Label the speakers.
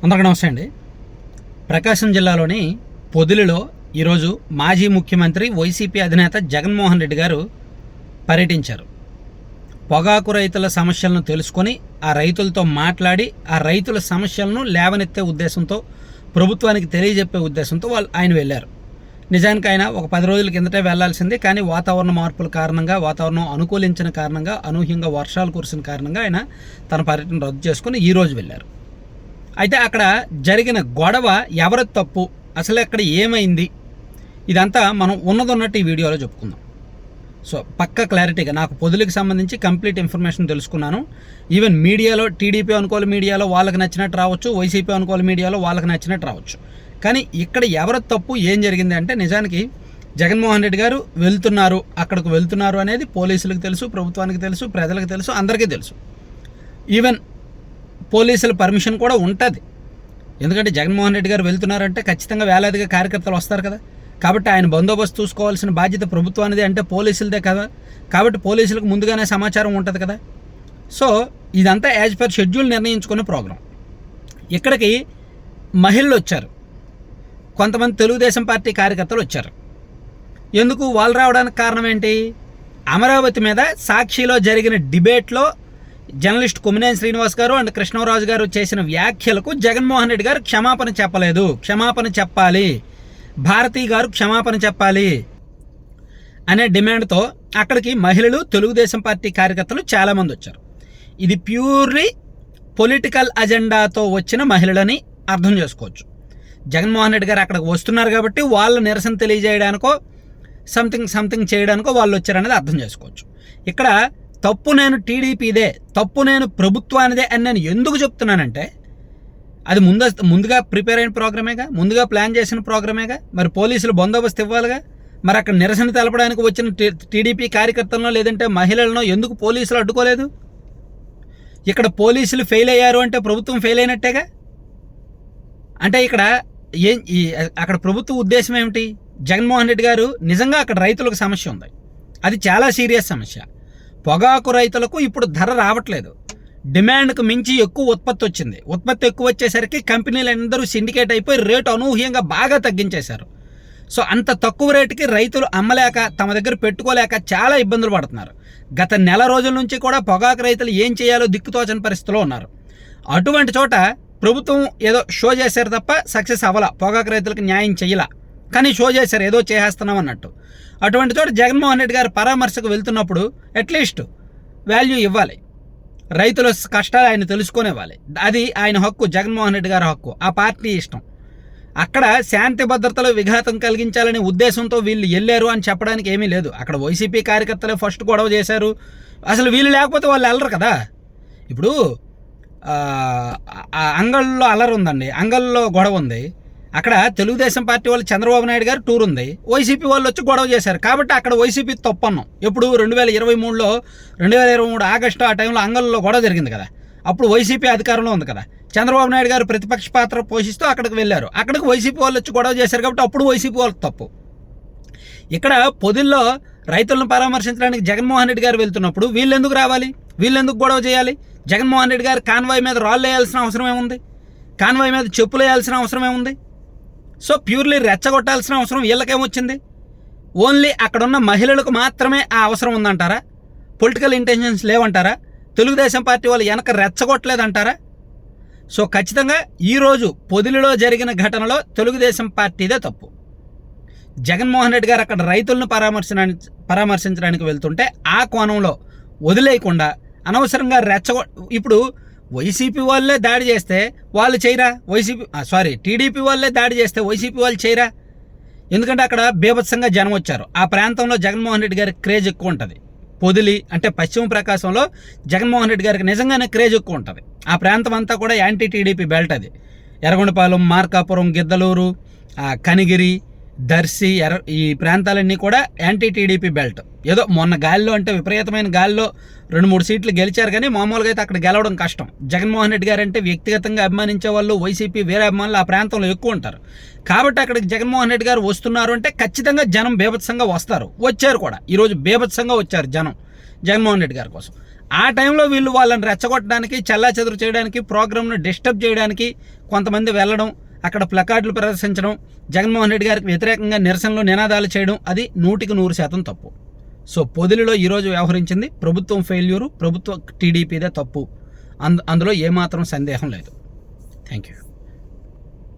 Speaker 1: అందరికీ నమస్తే అండి. ప్రకాశం జిల్లాలోని పొదిలిలో ఈరోజు మాజీ ముఖ్యమంత్రి వైసీపీ అధినేత జగన్మోహన్ రెడ్డి గారు పర్యటించారు. పొగాకు రైతుల సమస్యలను తెలుసుకొని ఆ రైతులతో మాట్లాడి ఆ రైతుల సమస్యలను లేవనెత్తే ఉద్దేశంతో, ప్రభుత్వానికి తెలియజెప్పే ఉద్దేశంతో ఆయన వెళ్ళారు. నిజానికి ఆయన ఒక 10 రోజుల కిందటే వెళ్లాల్సింది, కానీ వాతావరణ మార్పుల కారణంగా, వాతావరణం అనుకూలించిన కారణంగా, అనూహ్యంగా వర్షాలు కురిసిన కారణంగా ఆయన తన పర్యటన రద్దు చేసుకుని ఈరోజు వెళ్ళారు. అయితే అక్కడ జరిగిన గొడవ ఎవరి తప్పు, అసలు అక్కడ ఏమైంది, ఇదంతా మనం ఉన్నదన్నట్టు ఈ వీడియోలో చెప్పుకుందాం. సో పక్క క్లారిటీగా నాకు పొదులకు సంబంధించి కంప్లీట్ ఇన్ఫర్మేషన్ తెలుసుకున్నాను. ఈవెన్ మీడియాలో టీడీపీ అనుకూల మీడియాలో వాళ్ళకి నచ్చినట్టు రావచ్చు, వైసీపీ అనుకూల మీడియాలో వాళ్ళకి నచ్చినట్టు రావచ్చు. కానీ ఇక్కడ ఎవరి తప్పు, ఏం జరిగింది అంటే, నిజానికి జగన్మోహన్ రెడ్డి గారు వెళ్తున్నారు, అక్కడికి వెళ్తున్నారు అనేది పోలీసులకు తెలుసు, ప్రభుత్వానికి తెలుసు, ప్రజలకు తెలుసు, అందరికీ తెలుసు. ఈవెన్ పోలీసుల పర్మిషన్ కూడా ఉంటుంది. ఎందుకంటే జగన్మోహన్ రెడ్డి గారు వెళ్తున్నారంటే ఖచ్చితంగా వేలాదిగా కార్యకర్తలు వస్తారు కదా. కాబట్టి ఆయన బందోబస్తు చూసుకోవాల్సిన బాధ్యత ప్రభుత్వానిదే, అంటే పోలీసులదే కదా. కాబట్టి పోలీసులకు ముందుగానే సమాచారం ఉంటుంది కదా. సో ఇదంతా యాజ్ పర్ షెడ్యూల్ నిర్ణయించుకునే ప్రోగ్రాం. ఇక్కడికి మహిళలు వచ్చారు, కొంతమంది తెలుగుదేశం పార్టీ కార్యకర్తలు వచ్చారు. ఎందుకు వాళ్ళు రావడానికి కారణం ఏంటి? అమరావతి మీద సాక్షిలో జరిగిన డిబేట్లో జర్నలిస్ట్ కొమ్మినేని శ్రీనివాస్ గారు అండ్ కృష్ణరాజు గారు చేసిన వ్యాఖ్యలకు జగన్మోహన్ రెడ్డి గారు క్షమాపణ చెప్పలేదు. క్షమాపణ చెప్పాలి, భారతి గారు క్షమాపణ చెప్పాలి అనే డిమాండ్తో అక్కడికి మహిళలు, తెలుగుదేశం పార్టీ కార్యకర్తలు చాలామంది వచ్చారు. ఇది ప్యూర్లీ పొలిటికల్ అజెండాతో వచ్చిన మహిళలని అర్థం చేసుకోవచ్చు. జగన్మోహన్ రెడ్డి గారు అక్కడికి వస్తున్నారు కాబట్టి వాళ్ళ నిరసన తెలియజేయడానికో సంథింగ్ చేయడానికో వాళ్ళు వచ్చారనేది అర్థం చేసుకోవచ్చు. ఇక్కడ తప్పు నేను టీడీపీదే, తప్పు నేను ప్రభుత్వానిదే అని నేను ఎందుకు చెప్తున్నానంటే, అది ముందుగా ప్రిపేర్ అయిన ప్రోగ్రామేగా, ముందుగా ప్లాన్ చేసిన ప్రోగ్రామేగా. మరి పోలీసులు బందోబస్తు ఇవ్వాలిగా. మరి అక్కడ నిరసన తెలపడానికి వచ్చిన టీడీపీ కార్యకర్తలను లేదంటే మహిళలను ఎందుకు పోలీసులు అడ్డుకోలేదు? ఇక్కడ పోలీసులు ఫెయిల్ అయ్యారు అంటే ప్రభుత్వం ఫెయిల్ అయినట్టేగా. అంటే ఇక్కడ అక్కడ ప్రభుత్వ ఉద్దేశం ఏమిటి? జగన్మోహన్ రెడ్డి గారు నిజంగా అక్కడ రైతులకు సమస్య ఉంది, అది చాలా సీరియస్ సమస్య. పొగాకు రైతులకు ఇప్పుడు ధర రావట్లేదు, డిమాండ్కు మించి ఎక్కువ ఉత్పత్తి వచ్చింది. ఉత్పత్తి ఎక్కువ వచ్చేసరికి కంపెనీలందరూ సిండికేట్ అయిపోయి రేటు అనూహ్యంగా బాగా తగ్గించేశారు. సో అంత తక్కువ రేటుకి రైతులు అమ్మలేక, తమ దగ్గర పెట్టుకోలేక చాలా ఇబ్బందులు పడుతున్నారు. గత నెల రోజుల నుంచి కూడా పొగాకు రైతులు ఏం చేయాలో దిక్కుతోచని పరిస్థితిలో ఉన్నారు. అటువంటి చోట ప్రభుత్వం ఏదో షో చేశారు తప్ప సక్సెస్ అవ్వాల, పొగాకు రైతులకు న్యాయం చేయాల, కానీ షో చేశారు ఏదో చేసేస్తున్నాం అన్నట్టు. అటువంటి చోట జగన్మోహన్ రెడ్డి గారు పరామర్శకు వెళ్తున్నప్పుడు అట్లీస్ట్ వాల్యూ ఇవ్వాలి, రైతుల కష్టాలు ఆయన తెలుసుకునేవ్వాలి. అది ఆయన హక్కు, జగన్మోహన్ రెడ్డి గారి హక్కు, ఆ పార్టీ ఇష్టం. అక్కడ శాంతి భద్రతలో విఘాతం కలిగించాలనే ఉద్దేశంతో వీళ్ళు వెళ్ళారు అని చెప్పడానికి ఏమీ లేదు. అక్కడ వైసీపీ కార్యకర్తలే ఫస్ట్ గొడవ చేశారు. అసలు వీళ్ళు లేకపోతే వాళ్ళు వెళ్ళరు కదా. ఇప్పుడు అంగల్లో అల్లరి ఉందండి, అంగల్లో గొడవ ఉంది. అక్కడ తెలుగుదేశం పార్టీ వాళ్ళు చంద్రబాబు నాయుడు గారు టూర్ ఉంది, వైసీపీ వాళ్ళు వచ్చి గొడవ చేశారు. కాబట్టి అక్కడ వైసీపీ తప్పన్నాం. ఎప్పుడు 2023 ఆగస్టు ఆ టైంలో అంగల్లో గొడవ జరిగింది కదా, అప్పుడు వైసీపీ అధికారంలో ఉంది కదా. చంద్రబాబు నాయుడు గారు ప్రతిపక్ష పాత్ర పోషిస్తూ అక్కడికి వెళ్ళారు, అక్కడికి వైసీపీ వాళ్ళు వచ్చి గొడవ చేశారు. కాబట్టి అప్పుడు వైసీపీ వాళ్ళకి తప్పు. ఇక్కడ పొదిల్లో రైతులను పరామర్శించడానికి జగన్మోహన్ రెడ్డి గారు వెళ్తున్నప్పుడు వీళ్ళు ఎందుకు రావాలి, వీళ్ళు ఎందుకు గొడవ చేయాలి? జగన్మోహన్ రెడ్డి గారు కాన్వాయ్ మీద రాళ్ళు వేయాల్సిన అవసరం ఏముంది? కాన్వాయ్ మీద చెప్పులు వేయాల్సిన అవసరం ఏముంది? సో ప్యూర్లీ రెచ్చగొట్టాల్సిన అవసరం వీళ్ళకేమొచ్చింది? ఓన్లీ అక్కడున్న మహిళలకు మాత్రమే ఆ అవసరం ఉందంటారా? పొలిటికల్ ఇంటెన్షన్స్ లేవంటారా? తెలుగుదేశం పార్టీ వాళ్ళు వెనక రెచ్చగొట్టలేదంటారా? సో ఖచ్చితంగా ఈరోజు పొదిలిలో జరిగిన ఘటనలో తెలుగుదేశం పార్టీదే తప్పు. జగన్మోహన్ రెడ్డి గారు అక్కడ రైతులను పరామర్శించడానికి వెళ్తుంటే ఆ కోణంలో వదిలేయకుండా అనవసరంగా ఇప్పుడు వైసీపీ వాళ్ళే దాడి చేస్తే వాళ్ళు చేయరా? టీడీపీ వాళ్ళే దాడి చేస్తే వైసీపీ వాళ్ళు చేయరా? ఎందుకంటే అక్కడ బీభత్సంగా జనం వచ్చారు. ఆ ప్రాంతంలో జగన్మోహన్ రెడ్డి గారికి క్రేజ్ ఎక్కువ ఉంటుంది. పొదిలి అంటే పశ్చిమ ప్రకాశంలో జగన్మోహన్ రెడ్డి గారికి నిజంగానే క్రేజ్ ఎక్కువ ఉంటుంది. ఆ ప్రాంతం అంతా కూడా యాంటీ టీడీపీ బెల్ట్. అది ఎర్రగొండపాలెం, మార్కాపురం, గిద్దలూరు, కనిగిరి, దర్శి, ఈ ప్రాంతాలన్నీ కూడా యాంటీ టీడీపీ బెల్ట్. ఏదో మొన్న గాలిలో, అంటే విపరీతమైన గాలిలో 2-3 సీట్లు గెలిచారు, కానీ మామూలుగా అయితే అక్కడ గెలవడం కష్టం. జగన్మోహన్ రెడ్డి గారు అంటే వ్యక్తిగతంగా అభిమానించే వాళ్ళు, వైసీపీ వేరే అభిమానులు ఆ ప్రాంతంలో ఎక్కువ ఉంటారు. కాబట్టి అక్కడికి జగన్మోహన్ రెడ్డి గారు వస్తున్నారు అంటే ఖచ్చితంగా జనం బీభత్సంగా వస్తారు, వచ్చారు కూడా. ఈరోజు బీభత్సంగా వచ్చారు జనం జగన్మోహన్ రెడ్డి గారి కోసం. ఆ టైంలో వీళ్ళు వాళ్ళని రెచ్చగొట్టడానికి, చెల్లాచెదురు చేయడానికి, ప్రోగ్రామ్ను డిస్టర్బ్ చేయడానికి, కొంతమంది వెళ్ళడం, అక్కడ ప్లకార్డులు ప్రదర్శించడం, జగన్మోహన్ రెడ్డి గారికి వ్యతిరేకంగా నిరసనలు నినాదాలు చేయడం అది 100% తప్పు. సో పొదిలిలో ఈరోజు వ్యవహరించింది ప్రభుత్వం ఫెయిల్యూరు, ప్రభుత్వ టీడీపీదే తప్పు. అందులో ఏమాత్రం సందేహం లేదు. Thank you.